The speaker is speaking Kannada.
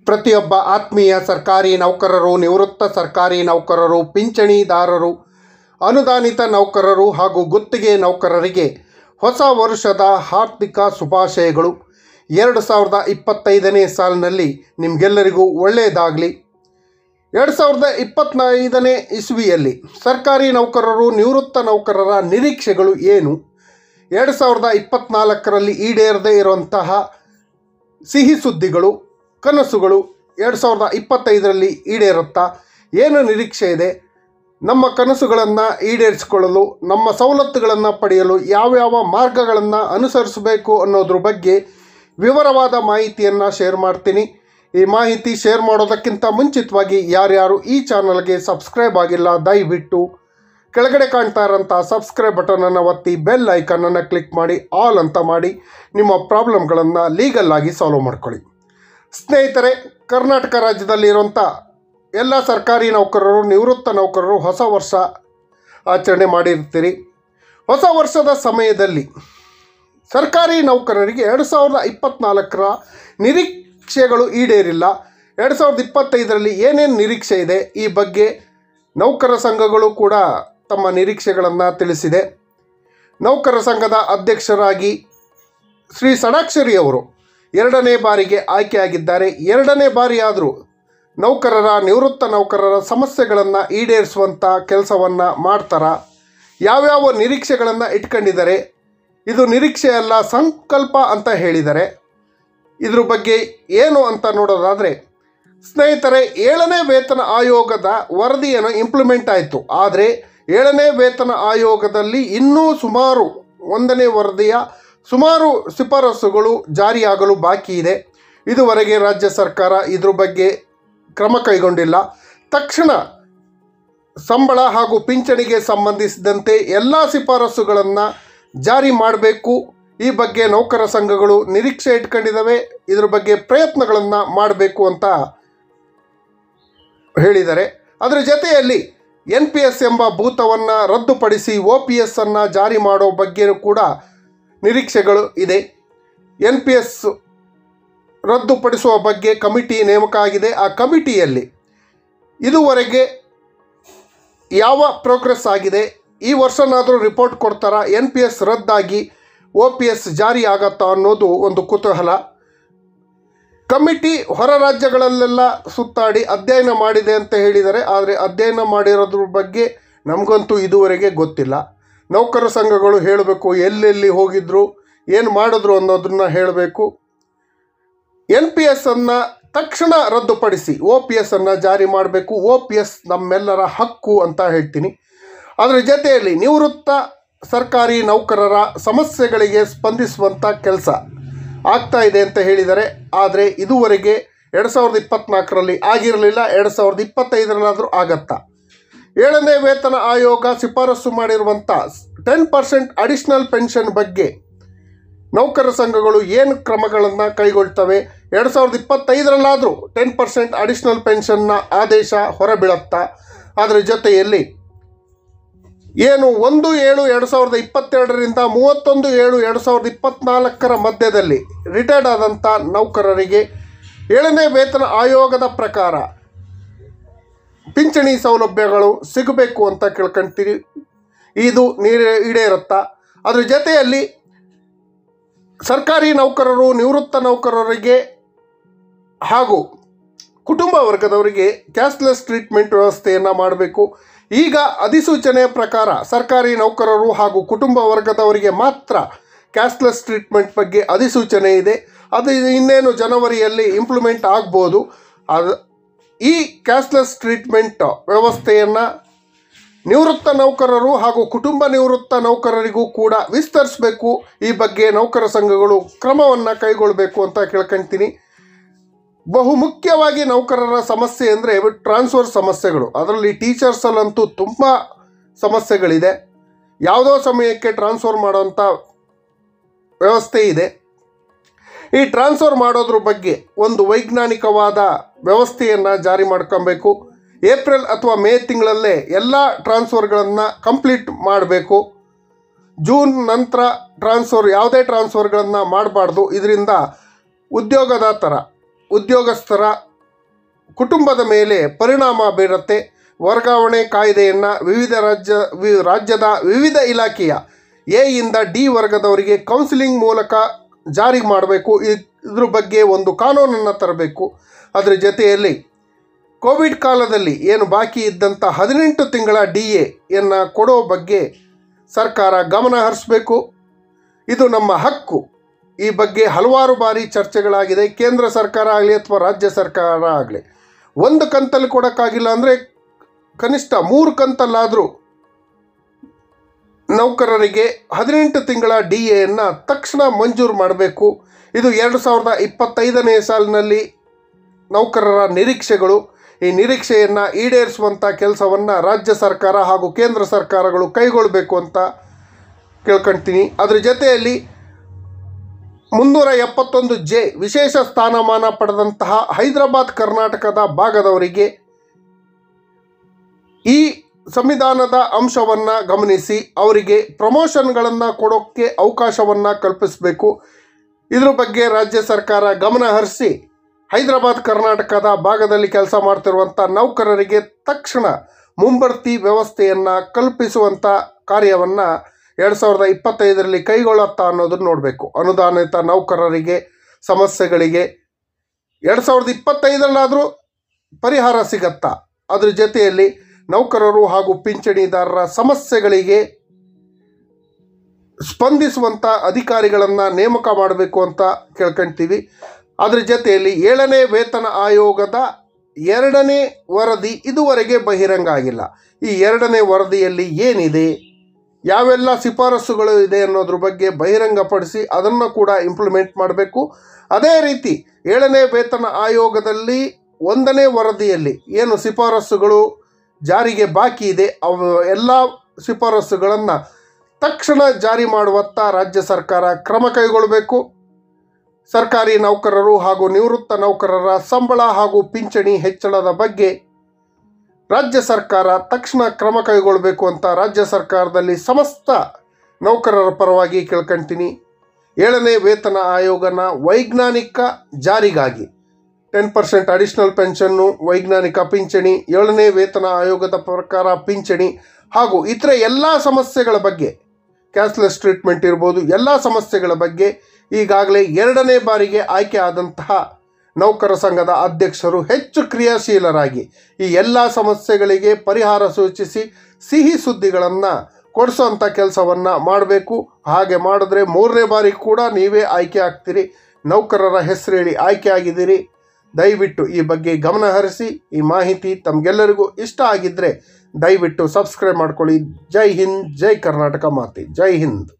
ಪ್ರತಿಯೊಬ್ಬ ಆತ್ಮೀಯ ಸರ್ಕಾರಿ ನೌಕರರು, ನಿವೃತ್ತ ಸರ್ಕಾರಿ ನೌಕರರು, ಪಿಂಚಣಿದಾರರು, ಅನುದಾನಿತ ನೌಕರರು ಹಾಗೂ ಗುತ್ತಿಗೆ ನೌಕರರಿಗೆ ಹೊಸ ವರ್ಷದ ಹಾರ್ದಿಕ ಶುಭಾಶಯಗಳು. 2025ನೇ ಸಾಲಿನಲ್ಲಿ ನಿಮಗೆಲ್ಲರಿಗೂ ಒಳ್ಳೆಯದಾಗಲಿ. 2025ನೇ ಇಸ್ವಿಯಲ್ಲಿ ಸರ್ಕಾರಿ ನೌಕರರು, ನಿವೃತ್ತ ನೌಕರರ ನಿರೀಕ್ಷೆಗಳು ಏನು? 2024ರಲ್ಲಿ ಈಡೇರದೇ ಇರುವಂತಹ ಸಿಹಿ ಸುದ್ದಿಗಳು, ಕನಸುಗಳು 2025ರಲ್ಲಿ ಈಡೇರುತ್ತಾ? ಏನು ನಿರೀಕ್ಷೆ ಇದೆ? ನಮ್ಮ ಕನಸುಗಳನ್ನು ಈಡೇರಿಸಿಕೊಳ್ಳಲು, ನಮ್ಮ ಸವಲತ್ತುಗಳನ್ನು ಪಡೆಯಲು ಯಾವ್ಯಾವ ಮಾರ್ಗಗಳನ್ನು ಅನುಸರಿಸಬೇಕು ಅನ್ನೋದ್ರ ಬಗ್ಗೆ ವಿವರವಾದ ಮಾಹಿತಿಯನ್ನು ಶೇರ್ ಮಾಡ್ತೀನಿ. ಈ ಮಾಹಿತಿ ಶೇರ್ ಮಾಡೋದಕ್ಕಿಂತ ಮುಂಚಿತವಾಗಿ ಯಾರ್ಯಾರು ಈ ಚಾನಲ್ಗೆ ಸಬ್ಸ್ಕ್ರೈಬ್ ಆಗಿಲ್ಲ, ದಯವಿಟ್ಟು ಕೆಳಗಡೆ ಕಾಣ್ತಾ ಇರೋಂಥ ಸಬ್ಸ್ಕ್ರೈಬ್ ಬಟನನ್ನು ಒತ್ತಿ ಬೆಲ್ ಐಕನನ್ನು ಕ್ಲಿಕ್ ಮಾಡಿ ಆಲ್ ಅಂತ ಮಾಡಿ ನಿಮ್ಮ ಪ್ರಾಬ್ಲಮ್ಗಳನ್ನು ಲೀಗಲ್ ಆಗಿ ಸಾಲ್ವ್ ಮಾಡ್ಕೊಳ್ಳಿ. ಸ್ನೇಹಿತರೆ, ಕರ್ನಾಟಕ ರಾಜ್ಯದಲ್ಲಿರುವಂಥ ಎಲ್ಲ ಸರ್ಕಾರಿ ನೌಕರರು, ನಿವೃತ್ತ ನೌಕರರು ಹೊಸ ವರ್ಷ ಆಚರಣೆ ಮಾಡಿರ್ತೀರಿ. ಹೊಸ ವರ್ಷದ ಸಮಯದಲ್ಲಿ ಸರ್ಕಾರಿ ನೌಕರರಿಗೆ 2024ರ ನಿರೀಕ್ಷೆಗಳು ಈಡೇರಿಲ್ಲ. 2025ರಲ್ಲಿ ಏನೇನು ನಿರೀಕ್ಷೆ ಇದೆ ಈ ಬಗ್ಗೆ ನೌಕರ ಸಂಘಗಳು ಕೂಡ ತಮ್ಮ ನಿರೀಕ್ಷೆಗಳನ್ನು ತಿಳಿಸಿದೆ. ನೌಕರ ಸಂಘದ ಅಧ್ಯಕ್ಷರಾಗಿ ಶ್ರೀ ಷಡಾಕ್ಷರಿ ಅವರು 2ನೇ ಬಾರಿಗೆ ಆಯ್ಕೆಯಾಗಿದ್ದಾರೆ. 2ನೇ ಬಾರಿ ಆದರೂ ನೌಕರರ, ನಿವೃತ್ತ ನೌಕರರ ಸಮಸ್ಯೆಗಳನ್ನು ಈಡೇರಿಸುವಂಥ ಕೆಲಸವನ್ನು ಮಾಡ್ತಾರಾ? ಯಾವ್ಯಾವ ನಿರೀಕ್ಷೆಗಳನ್ನು ಇಟ್ಕೊಂಡಿದ್ದಾರೆ? ಇದು ನಿರೀಕ್ಷೆ ಅಲ್ಲ, ಸಂಕಲ್ಪ ಅಂತ ಹೇಳಿದ್ದಾರೆ. ಇದ್ರ ಬಗ್ಗೆ ಏನು ಅಂತ ನೋಡೋದಾದರೆ, ಸ್ನೇಹಿತರೆ, 7ನೇ ವೇತನ ಆಯೋಗದ ವರದಿಯನ್ನು ಇಂಪ್ಲಿಮೆಂಟ್ ಆಯಿತು. ಆದರೆ 7ನೇ ವೇತನ ಆಯೋಗದಲ್ಲಿ ಇನ್ನೂ ಸುಮಾರು 1ನೇ ವರದಿಯ ಸುಮಾರು ಶಿಫಾರಸುಗಳು ಜಾರಿಯಾಗಲು ಬಾಕಿ ಇದೆ. ಇದುವರೆಗೆ ರಾಜ್ಯ ಸರ್ಕಾರ ಇದ್ರ ಬಗ್ಗೆ ಕ್ರಮ ಕೈಗೊಂಡಿಲ್ಲ. ತಕ್ಷಣ ಸಂಬಳ ಹಾಗೂ ಪಿಂಚಣಿಗೆ ಸಂಬಂಧಿಸಿದಂತೆ ಎಲ್ಲ ಶಿಫಾರಸುಗಳನ್ನು ಜಾರಿ ಮಾಡಬೇಕು. ಈ ಬಗ್ಗೆ ನೌಕರ ಸಂಘಗಳು ನಿರೀಕ್ಷೆ ಇಟ್ಕೊಂಡಿದ್ದಾವೆ. ಇದ್ರ ಬಗ್ಗೆ ಪ್ರಯತ್ನಗಳನ್ನು ಮಾಡಬೇಕು ಅಂತ ಹೇಳಿದ್ದಾರೆ. ಅದರ ಜೊತೆಯಲ್ಲಿ NPS ಎಂಬ ಭೂತವನ್ನು ರದ್ದುಪಡಿಸಿ OPS ಅನ್ನು ಜಾರಿ ಮಾಡೋ ಬಗ್ಗೆಯೂ ಕೂಡ ನಿರೀಕ್ಷೆಗಳು ಇದೆ. NPS ರದ್ದುಪಡಿಸುವ ಬಗ್ಗೆ ಕಮಿಟಿ ನೇಮಕ ಆಗಿದೆ. ಆ ಕಮಿಟಿಯಲ್ಲಿ ಇದುವರೆಗೆ ಯಾವ ಪ್ರೋಗ್ರೆಸ್ ಆಗಿದೆ? ಈ ವರ್ಷನಾದರೂ ರಿಪೋರ್ಟ್ ಕೊಡ್ತಾರಾ? NPS ರದ್ದಾಗಿ OPS ಜಾರಿ ಆಗತ್ತಾ ಅನ್ನೋದು ಒಂದು ಕುತೂಹಲ. ಕಮಿಟಿ ಹೊರ ರಾಜ್ಯಗಳಲ್ಲೆಲ್ಲ ಸುತ್ತಾಡಿ ಅಧ್ಯಯನ ಮಾಡಿದೆ ಅಂತ ಹೇಳಿದ್ದಾರೆ. ಆದರೆ ಅಧ್ಯಯನ ಮಾಡಿರೋದ್ರ ಬಗ್ಗೆ ನಮಗಂತೂ ಇದುವರೆಗೆ ಗೊತ್ತಿಲ್ಲ. ನೌಕರ ಸಂಘಗಳು ಹೇಳಬೇಕು, ಎಲ್ಲೆಲ್ಲಿ ಹೋಗಿದ್ರು, ಏನು ಮಾಡಿದ್ರು ಅನ್ನೋದನ್ನು ಹೇಳಬೇಕು. NPS ಅನ್ನು ತಕ್ಷಣ ರದ್ದುಪಡಿಸಿ OPS ಅನ್ನು ಜಾರಿ ಮಾಡಬೇಕು. OPS ನಮ್ಮೆಲ್ಲರ ಹಕ್ಕು ಅಂತ ಹೇಳ್ತೀನಿ. ಅದರ ಜೊತೆಯಲ್ಲಿ ನಿವೃತ್ತ ಸರ್ಕಾರಿ ನೌಕರರ ಸಮಸ್ಯೆಗಳಿಗೆ ಸ್ಪಂದಿಸುವಂಥ ಕೆಲಸ ಆಗ್ತಾ ಇದೆ ಅಂತ ಹೇಳಿದ್ದಾರೆ. ಆದರೆ ಇದುವರೆಗೆ 2024ರಲ್ಲಿ ಆಗಿರಲಿಲ್ಲ. 2025ರಲ್ಲಾದರೂ ಆಗತ್ತಾ? 7ನೇ ವೇತನ ಆಯೋಗ ಶಿಫಾರಸು ಮಾಡಿರುವಂಥ 10% ಅಡಿಷ್ನಲ್ ಪೆನ್ಷನ್ ಬಗ್ಗೆ ನೌಕರ ಸಂಘಗಳು ಏನು ಕ್ರಮಗಳನ್ನು ಕೈಗೊಳ್ತವೆ? 2025ರಲ್ಲಾದರೂ 10% ಅಡಿಷ್ನಲ್ ಪೆನ್ಷನ್ನ ಆದೇಶ ಹೊರಬೀಳುತ್ತಾ? ಅದರ ಜೊತೆಯಲ್ಲಿ ಏನು 1/7/2022ರಿಂದ 31/7/2024 ಮಧ್ಯದಲ್ಲಿ ರಿಟೈರ್ಡ್ ಆದಂಥ ನೌಕರರಿಗೆ 7ನೇ ವೇತನ ಆಯೋಗದ ಪ್ರಕಾರ ಪಿಂಚಣಿ ಸೌಲಭ್ಯಗಳು ಸಿಗಬೇಕು ಅಂತ ಕೇಳ್ಕೊಳ್ತೀರಿ. ಇದು ಈಡೇರುತ್ತಾ? ಅದರ ಜೊತೆಯಲ್ಲಿ ಸರ್ಕಾರಿ ನೌಕರರು, ನಿವೃತ್ತ ನೌಕರರಿಗೆ ಹಾಗೂ ಕುಟುಂಬ ವರ್ಗದವರಿಗೆ ಕ್ಯಾಶ್ಲೆಸ್ ಟ್ರೀಟ್ಮೆಂಟ್ ವ್ಯವಸ್ಥೆಯನ್ನು ಮಾಡಬೇಕು. ಈಗ ಅಧಿಸೂಚನೆಯ ಪ್ರಕಾರ ಸರ್ಕಾರಿ ನೌಕರರು ಹಾಗೂ ಕುಟುಂಬ ವರ್ಗದವರಿಗೆ ಮಾತ್ರ ಕ್ಯಾಶ್ಲೆಸ್ ಟ್ರೀಟ್ಮೆಂಟ್ ಬಗ್ಗೆ ಅಧಿಸೂಚನೆ ಇದೆ. ಅದು ಇನ್ನೇನು ಜನವರಿಯಲ್ಲಿ ಇಂಪ್ಲಿಮೆಂಟ್ ಆಗ್ಬೋದು. ಈ ಕ್ಯಾಶ್ಲೆಸ್ ಟ್ರೀಟ್ಮೆಂಟ್ ವ್ಯವಸ್ಥೆಯನ್ನು ನಿವೃತ್ತ ನೌಕರರು ಹಾಗೂ ಕುಟುಂಬ ನಿವೃತ್ತ ನೌಕರರಿಗೂ ಕೂಡ ವಿಸ್ತರಿಸಬೇಕು. ಈ ಬಗ್ಗೆ ನೌಕರ ಸಂಘಗಳು ಕ್ರಮವನ್ನು ಕೈಗೊಳ್ಳಬೇಕು ಅಂತ ಕೇಳ್ಕೊಳ್ತೀನಿ. ಬಹುಮುಖ್ಯವಾಗಿ ನೌಕರರ ಸಮಸ್ಯೆ ಅಂದರೆ ಟ್ರಾನ್ಸ್ಫರ್ ಸಮಸ್ಯೆಗಳು. ಅದರಲ್ಲಿ ಟೀಚರ್ಸಲ್ಲಂತೂ ತುಂಬ ಸಮಸ್ಯೆಗಳಿದೆ. ಯಾವುದೋ ಸಮಯಕ್ಕೆ ಟ್ರಾನ್ಸ್ಫರ್ ಮಾಡೋವಂಥ ವ್ಯವಸ್ಥೆ ಇದೆ. ಈ ಟ್ರಾನ್ಸ್ಫರ್ ಮಾಡೋದ್ರ ಬಗ್ಗೆ ಒಂದು ವೈಜ್ಞಾನಿಕವಾದ ವ್ಯವಸ್ಥೆಯನ್ನು ಜಾರಿ ಮಾಡ್ಕೊಬೇಕು. ಏಪ್ರಿಲ್ ಅಥವಾ ಮೇ ತಿಂಗಳಲ್ಲೇ ಎಲ್ಲ ಟ್ರಾನ್ಸ್ಫರ್ಗಳನ್ನು ಕಂಪ್ಲೀಟ್ ಮಾಡಬೇಕು. ಜೂನ್ ನಂತರ ಯಾವುದೇ ಟ್ರಾನ್ಸ್ಫರ್ಗಳನ್ನು ಮಾಡಬಾರ್ದು. ಇದರಿಂದ ಉದ್ಯೋಗಸ್ಥರ ಕುಟುಂಬದ ಮೇಲೆ ಪರಿಣಾಮ ಬೀರುತ್ತೆ. ವರ್ಗಾವಣೆ ಕಾಯ್ದೆಯನ್ನು ರಾಜ್ಯದ ವಿವಿಧ ಇಲಾಖೆಯ ಎಯಿಂದ ಡಿ ವರ್ಗದವರಿಗೆ ಕೌನ್ಸಿಲಿಂಗ್ ಮೂಲಕ ಜಾರಿ ಮಾಡಬೇಕು. ಇದ್ರ ಬಗ್ಗೆ ಒಂದು ಕಾನೂನನ್ನು ತರಬೇಕು. ಅದರ ಜೊತೆಯಲ್ಲಿ ಕೋವಿಡ್ ಕಾಲದಲ್ಲಿ ಏನು ಬಾಕಿ ಇದ್ದಂಥ 18 ತಿಂಗಳ DAಯನ್ನು ಕೊಡೋ ಬಗ್ಗೆ ಸರ್ಕಾರ ಗಮನ ಹರಿಸಬೇಕು. ಇದು ನಮ್ಮ ಹಕ್ಕು. ಈ ಬಗ್ಗೆ ಹಲವಾರು ಬಾರಿ ಚರ್ಚೆಗಳಾಗಿದೆ. ಕೇಂದ್ರ ಸರ್ಕಾರ ಆಗಲಿ ಅಥವಾ ರಾಜ್ಯ ಸರ್ಕಾರ ಆಗಲಿ ಒಂದು ಕಂತಲ್ಲಿ ಕೊಡೋಕ್ಕಾಗಿಲ್ಲ ಅಂದರೆ ಕನಿಷ್ಠ 3 ಕಂತಲ್ಲಾದರೂ ನೌಕರರಿಗೆ 18 ತಿಂಗಳ DAಯನ್ನು ತಕ್ಷಣ ಮಂಜೂರು ಮಾಡಬೇಕು. ಇದು 2025ನೇ ಸಾಲಿನಲ್ಲಿ ನೌಕರರ ನಿರೀಕ್ಷೆಗಳು. ಈ ನಿರೀಕ್ಷೆಯನ್ನು ಈಡೇರಿಸುವಂಥ ಕೆಲಸವನ್ನು ರಾಜ್ಯ ಸರ್ಕಾರ ಹಾಗೂ ಕೇಂದ್ರ ಸರ್ಕಾರಗಳು ಕೈಗೊಳ್ಳಬೇಕು ಅಂತ ಕೇಳ್ಕೊಳ್ತೀನಿ. ಅದರ ಜೊತೆಯಲ್ಲಿ 371J ವಿಶೇಷ ಸ್ಥಾನಮಾನ ಪಡೆದಂತಹ ಹೈದರಾಬಾದ್ ಕರ್ನಾಟಕದ ಭಾಗದವರಿಗೆ ಈ ಸಂವಿಧಾನದ ಅಂಶವನ್ನು ಗಮನಿಸಿ ಅವರಿಗೆ ಪ್ರಮೋಷನ್ಗಳನ್ನು ಕೊಡೋಕ್ಕೆ ಅವಕಾಶವನ್ನು ಕಲ್ಪಿಸಬೇಕು. ಇದ್ರ ಬಗ್ಗೆ ರಾಜ್ಯ ಸರ್ಕಾರ ಗಮನ ಹರಿಸಿ ಹೈದರಾಬಾದ್ ಕರ್ನಾಟಕದ ಭಾಗದಲ್ಲಿ ಕೆಲಸ ಮಾಡ್ತಿರುವಂಥ ನೌಕರರಿಗೆ ತಕ್ಷಣ ಮುಂಬಡ್ತಿ ವ್ಯವಸ್ಥೆಯನ್ನು ಕಲ್ಪಿಸುವಂಥ ಕಾರ್ಯವನ್ನು 2025ರಲ್ಲಿ ಕೈಗೊಳ್ಳುತ್ತಾ ಅನ್ನೋದನ್ನು ನೋಡಬೇಕು. ಅನುದಾನಿತ ನೌಕರರಿಗೆ ಸಮಸ್ಯೆಗಳಿಗೆ 2025ರಲ್ಲಾದರೂ ಪರಿಹಾರ ಸಿಗತ್ತಾ? ಅದ್ರ ಜೊತೆಯಲ್ಲಿ ನೌಕರರು ಹಾಗೂ ಪಿಂಚಣಿದಾರರ ಸಮಸ್ಯೆಗಳಿಗೆ ಸ್ಪಂದಿಸುವಂಥ ಅಧಿಕಾರಿಗಳನ್ನು ನೇಮಕ ಮಾಡಬೇಕು ಅಂತ ಕೇಳ್ಕೊಳ್ತೀವಿ. ಅದರ ಜೊತೆಯಲ್ಲಿ 7ನೇ ವೇತನ ಆಯೋಗದ 2ನೇ ವರದಿ ಇದುವರೆಗೆ ಬಹಿರಂಗ ಆಗಿಲ್ಲ. ಈ 2ನೇ ವರದಿಯಲ್ಲಿ ಏನಿದೆ, ಯಾವೆಲ್ಲ ಶಿಫಾರಸುಗಳು ಇದೆ ಅನ್ನೋದ್ರ ಬಗ್ಗೆ ಬಹಿರಂಗಪಡಿಸಿ ಅದನ್ನು ಕೂಡ ಇಂಪ್ಲಿಮೆಂಟ್ ಮಾಡಬೇಕು. ಅದೇ ರೀತಿ 7ನೇ ವೇತನ ಆಯೋಗದಲ್ಲಿ 1ನೇ ವರದಿಯಲ್ಲಿ ಏನು ಶಿಫಾರಸುಗಳು ಜಾರಿಗೆ ಬಾಕಿ ಇದೆ ಅವು ಎಲ್ಲ ಶಿಫಾರಸುಗಳನ್ನು ತಕ್ಷಣ ಜಾರಿ ಮಾಡುವತ್ತ ರಾಜ್ಯ ಸರ್ಕಾರ ಕ್ರಮ ಕೈಗೊಳ್ಳಬೇಕು. ಸರ್ಕಾರಿ ನೌಕರರು ಹಾಗೂ ನಿವೃತ್ತ ನೌಕರರ ಸಂಬಳ ಹಾಗೂ ಪಿಂಚಣಿ ಹೆಚ್ಚಳದ ಬಗ್ಗೆ ರಾಜ್ಯ ಸರ್ಕಾರ ತಕ್ಷಣ ಕ್ರಮ ಕೈಗೊಳ್ಳಬೇಕು ಅಂತ ರಾಜ್ಯ ಸರ್ಕಾರದಲ್ಲಿ ಸಮಸ್ತ ನೌಕರರ ಪರವಾಗಿ ಕೇಳ್ಕೊಳ್ತೀನಿ. 7ನೇ ವೇತನ ಆಯೋಗನ ವೈಜ್ಞಾನಿಕ ಜಾರಿಗಾಗಿ 10% ಅಡಿಷನಲ್ ಪೆನ್ಷನ್ನು, ವೈಜ್ಞಾನಿಕ ಪಿಂಚಣಿ, 7ನೇ ವೇತನ ಆಯೋಗದ ಪ್ರಕಾರ ಪಿಂಚಣಿ ಹಾಗೂ ಇತರ ಎಲ್ಲ ಸಮಸ್ಯೆಗಳ ಬಗ್ಗೆ, ಕ್ಯಾಶ್ಲೆಸ್ ಟ್ರೀಟ್ಮೆಂಟ್ ಇರ್ಬೋದು, ಎಲ್ಲ ಸಮಸ್ಯೆಗಳ ಬಗ್ಗೆ ಈಗಾಗಲೇ 2ನೇ ಬಾರಿಗೆ ಆಯ್ಕೆ ಆದಂತಹ ನೌಕರ ಸಂಘದ ಅಧ್ಯಕ್ಷರು ಹೆಚ್ಚು ಕ್ರಿಯಾಶೀಲರಾಗಿ ಈ ಎಲ್ಲ ಸಮಸ್ಯೆಗಳಿಗೆ ಪರಿಹಾರ ಸೂಚಿಸಿ ಸಿಹಿ ಸುದ್ದಿಗಳನ್ನು ಕೊಡಿಸೋಂಥ ಕೆಲಸವನ್ನು ಮಾಡಬೇಕು. ಹಾಗೆ ಮಾಡಿದ್ರೆ 3ನೇ ಬಾರಿ ಕೂಡ ನೀವೇ ಆಯ್ಕೆ ಆಗ್ತೀರಿ. ನೌಕರರ ಹೆಸರು ಹೇಳಿ ಆಯ್ಕೆ ಆಗಿದ್ದೀರಿ. ದಯವಿಟ್ಟು ಈ ಬಗ್ಗೆ ಗಮನ ಹರಿಸಿ. ಈ ಮಾಹಿತಿ ತಮಗೆಲ್ಲರಿಗೂ ಇಷ್ಟ ಆಗಿದ್ದರೆ ದಯವಿಟ್ಟು ಸಬ್ಸ್ಕ್ರೈಬ್ ಮಾಡ್ಕೊಳ್ಳಿ. ಜೈ ಹಿಂದ್, ಜೈ ಕರ್ನಾಟಕ ಮಾತೆ, ಜೈ ಹಿಂದ್.